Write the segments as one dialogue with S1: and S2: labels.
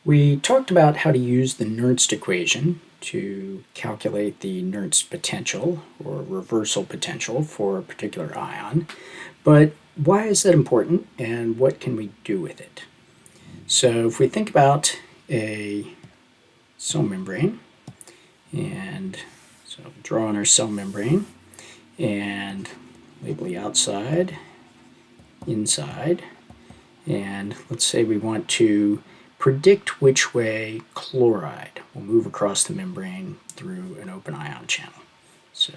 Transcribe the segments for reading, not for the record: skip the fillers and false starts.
S1: We talked about how to use the Nernst equation to calculate the Nernst potential or reversal potential for a particular ion, but why is that important and what can we do with it? So if we think about a cell membrane, and so draw on our cell membrane and label the outside, inside, and let's say we want to predict which way chloride will move across the membrane through an open ion channel. So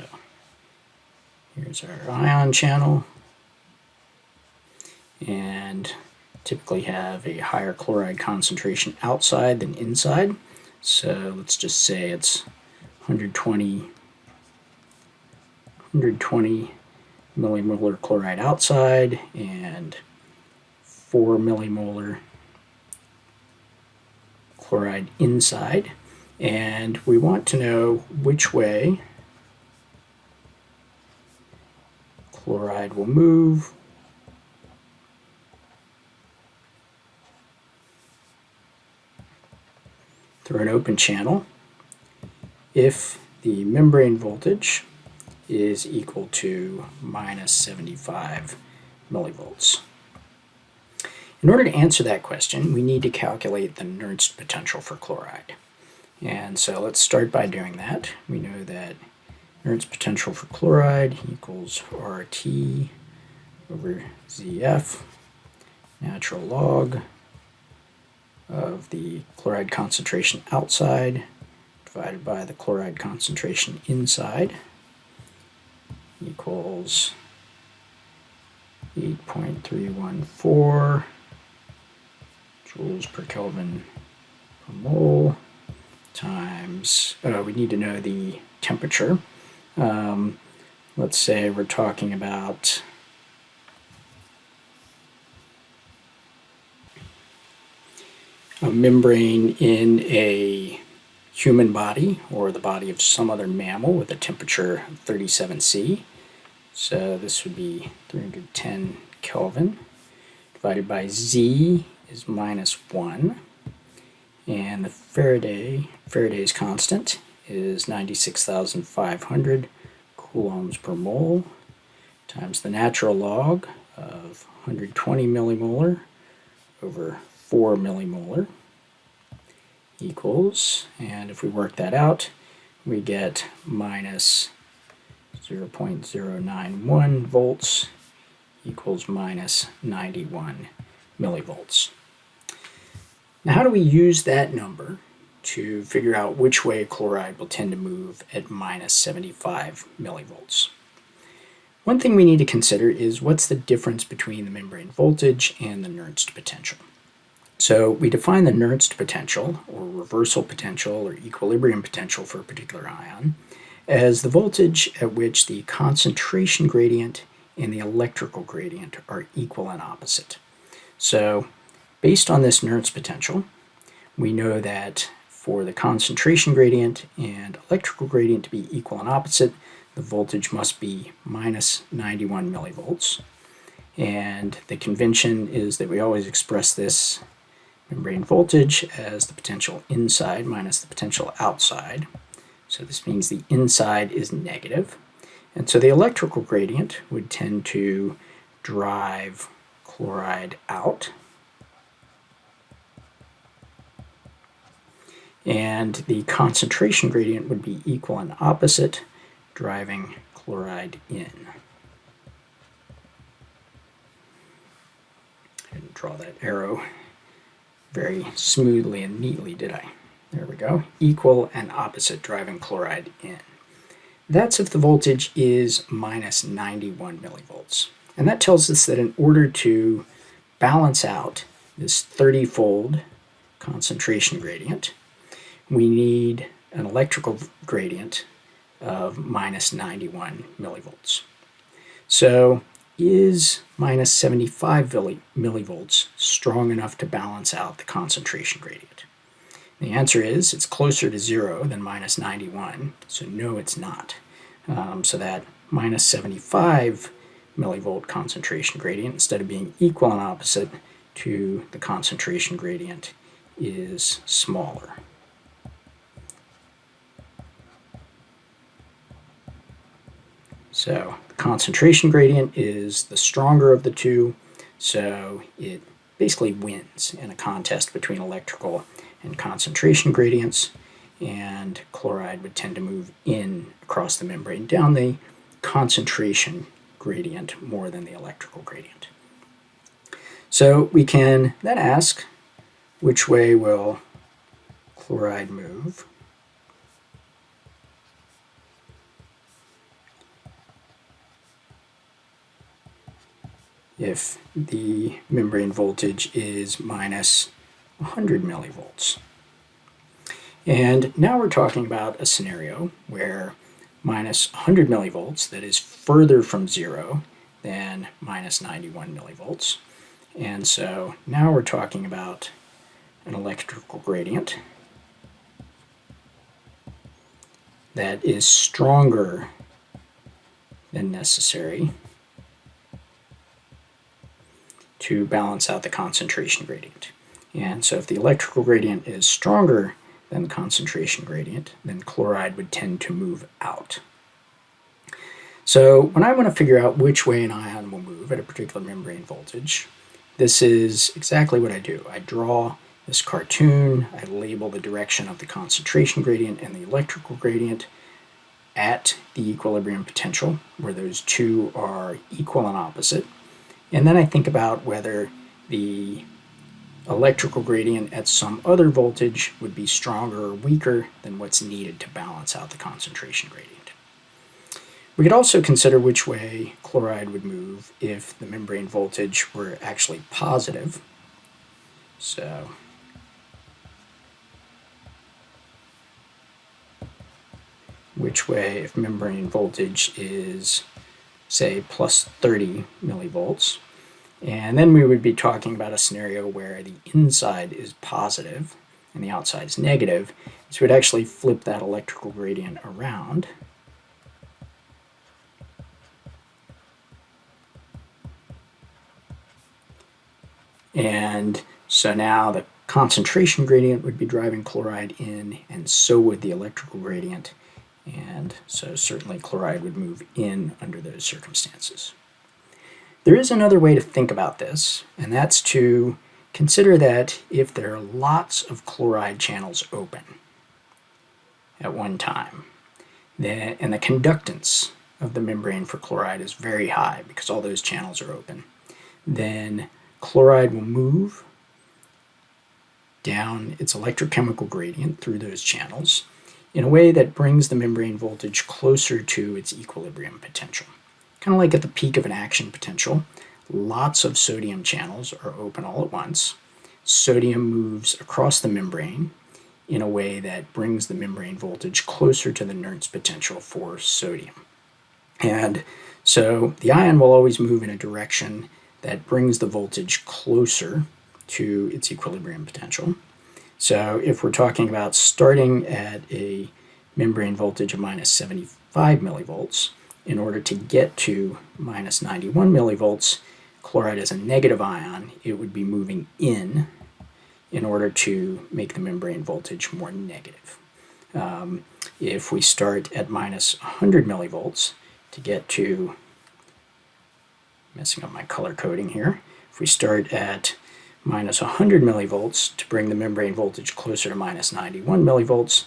S1: here's our ion channel, and typically have a higher chloride concentration outside than inside. So let's just say it's 120 millimolar chloride outside and 4 millimolar chloride inside, and we want to know which way chloride will move through an open channel if the membrane voltage is equal to minus 75 millivolts. In order to answer that question, we need to calculate the Nernst potential for chloride. And so let's start by doing that. We know that Nernst potential for chloride equals RT over ZF, natural log of the chloride concentration outside divided by the chloride concentration inside equals 8.314 joules per Kelvin per mole times, we need to know the temperature. Let's say we're talking about a membrane in a human body or the body of some other mammal with a temperature of 37 C. So this would be 310 Kelvin divided by Z is minus 1, and the Faraday's constant is 96,500 coulombs per mole times the natural log of 120 millimolar over 4 millimolar equals, and if we work that out, we get minus 0.091 volts equals minus 91 millivolts. Now, how do we use that number to figure out which way chloride will tend to move at minus 75 millivolts? One thing we need to consider is what's the difference between the membrane voltage and the Nernst potential. So we define the Nernst potential, or reversal potential, or equilibrium potential for a particular ion, as the voltage at which the concentration gradient and the electrical gradient are equal and opposite. So based on this Nernst potential, we know that for the concentration gradient and electrical gradient to be equal and opposite, the voltage must be minus 91 millivolts. And the convention is that we always express this membrane voltage as the potential inside minus the potential outside. So this means the inside is negative. And so the electrical gradient would tend to drive chloride out. And the concentration gradient would be equal and opposite, driving chloride in. I didn't draw that arrow very smoothly and neatly, did I? There we go. Equal and opposite, driving chloride in. That's if the voltage is minus 91 millivolts. And that tells us that in order to balance out this 30-fold concentration gradient, we need an electrical gradient of minus 91 millivolts. So is minus 75 millivolts strong enough to balance out the concentration gradient? The answer is it's closer to 0 than minus 91, so no, it's not. So that minus 75 millivolt concentration gradient, instead of being equal and opposite to the concentration gradient is smaller. So the concentration gradient is the stronger of the two, so it basically wins in a contest between electrical and concentration gradients, and chloride would tend to move in across the membrane down the concentration gradient more than the electrical gradient. So we can then ask, which way will chloride move? If the membrane voltage is minus 100 millivolts. And now we're talking about a scenario where minus 100 millivolts, that is further from zero than minus 91 millivolts. And so now we're talking about an electrical gradient that is stronger than necessary to balance out the concentration gradient. And so if the electrical gradient is stronger than the concentration gradient, then chloride would tend to move out. So when I want to figure out which way an ion will move at a particular membrane voltage, this is exactly what I do. I draw this cartoon, I label the direction of the concentration gradient and the electrical gradient at the equilibrium potential, where those two are equal and opposite. And then I think about whether the electrical gradient at some other voltage would be stronger or weaker than what's needed to balance out the concentration gradient. We could also consider which way chloride would move if the membrane voltage were actually positive. So which way if membrane voltage is, say, plus 30 millivolts. And then we would be talking about a scenario where the inside is positive and the outside is negative. So we'd actually flip that electrical gradient around. And so now the concentration gradient would be driving chloride in, and so would the electrical gradient. And so certainly chloride would move in under those circumstances. There is another way to think about this, and that's to consider that if there are lots of chloride channels open at one time, and the conductance of the membrane for chloride is very high because all those channels are open, then chloride will move down its electrochemical gradient through those channels in a way that brings the membrane voltage closer to its equilibrium potential. Kind of like at the peak of an action potential, lots of sodium channels are open all at once. Sodium moves across the membrane in a way that brings the membrane voltage closer to the Nernst potential for sodium. And so the ion will always move in a direction that brings the voltage closer to its equilibrium potential. So if we're talking about starting at a membrane voltage of minus 75 millivolts, in order to get to minus 91 millivolts, chloride is a negative ion. It would be moving in order to make the membrane voltage more negative. If we start at minus 100 millivolts to get to, messing up my color coding here, if we start at minus 100 millivolts to bring the membrane voltage closer to minus 91 millivolts,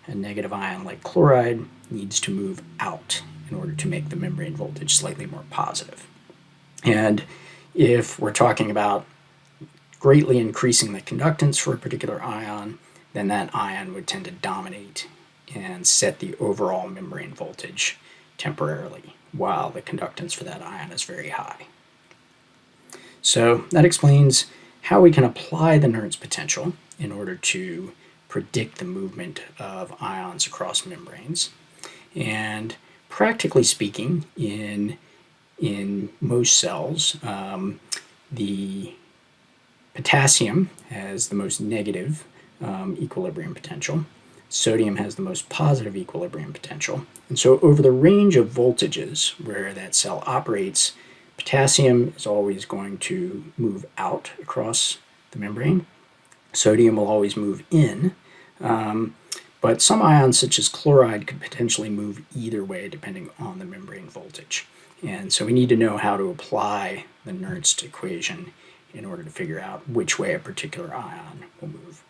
S1: a negative ion like chloride needs to move out in order to make the membrane voltage slightly more positive. And if we're talking about greatly increasing the conductance for a particular ion, then that ion would tend to dominate and set the overall membrane voltage temporarily, while the conductance for that ion is very high. So that explains how we can apply the Nernst potential in order to predict the movement of ions across membranes. And practically speaking, in most cells, the potassium has the most negative equilibrium potential. Sodium has the most positive equilibrium potential. And so over the range of voltages where that cell operates, potassium is always going to move out across the membrane. Sodium will always move in, but some ions such as chloride could potentially move either way depending on the membrane voltage. And so we need to know how to apply the Nernst equation in order to figure out which way a particular ion will move.